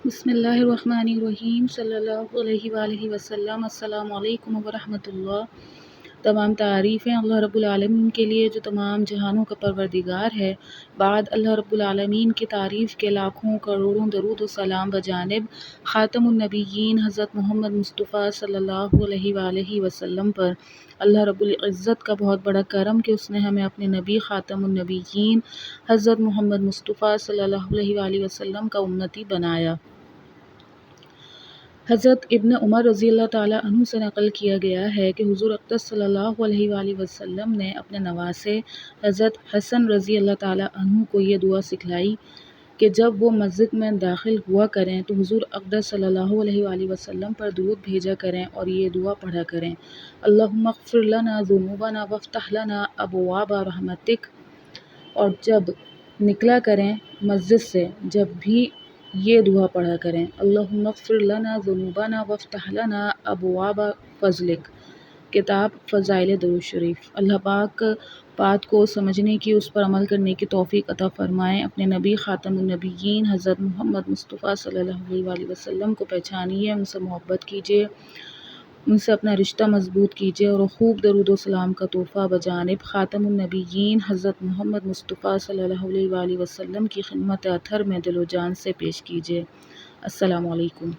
بسم اللہ الرحمن الرحیم صلی اللہ علیہ وآلہ وسلم۔ السلام علیکم ورحمۃ اللہ۔ تمام تعریفیں اللہ رب العالمین کے لیے جو تمام جہانوں کا پروردگار ہے۔ بعد اللہ رب العالمین کی تعریف کے لاکھوں کروڑوں درود و سلام بجانب خاتم النبیین حضرت محمد مصطفیٰ صلی اللہ علیہ وآلہ وسلم پر اللہ رب العزت کا بہت بڑا کرم کہ اس نے ہمیں اپنے نبی خاتم النبیین حضرت محمد مصطفیٰ صلی اللہ علیہ وآلہ وسلم کا امتی بنایا۔ حضرت ابن عمر رضی اللہ تعالیٰ عنہ سے نقل کیا گیا ہے کہ حضور اقدس صلی اللہ علیہ وآلہ وسلم نے اپنے نواسے حضرت حسن رضی اللہ تعالیٰ عنہ کو یہ دعا سکھلائی کہ جب وہ مسجد میں داخل ہوا کریں تو حضور اقدس صلی اللہ علیہ وآلہ وسلم پر درود بھیجا کریں اور یہ دعا پڑھا کریں: اللہم اغفر لنا ذنوبنا وافتح لنا ابواب رحمتک۔ اور جب نکلا کریں مسجد سے جب بھی یہ دعا پڑھا کریں: اللہم اغفر لنا ذنوبنا وافتح لنا ابواب فضلک۔ کتاب فضائل درود شریف۔ اللہ پاک بات کو سمجھنے کی، اس پر عمل کرنے کی توفیق عطا فرمائیں۔ اپنے نبی خاتم النبیین حضرت محمد مصطفیٰ صلی اللہ علیہ وآلہ وسلم کو پہچانیے، ان سے محبت کیجیے، ان سے اپنا رشتہ مضبوط کیجیے اور خوب درود و سلام کا تحفہ بجانب خاتم النبیین حضرت محمد مصطفیٰ صلی اللہ علیہ وآلہ وسلم کی خدمت اطہر میں دل و جان سے پیش کیجیے۔ السلام علیکم۔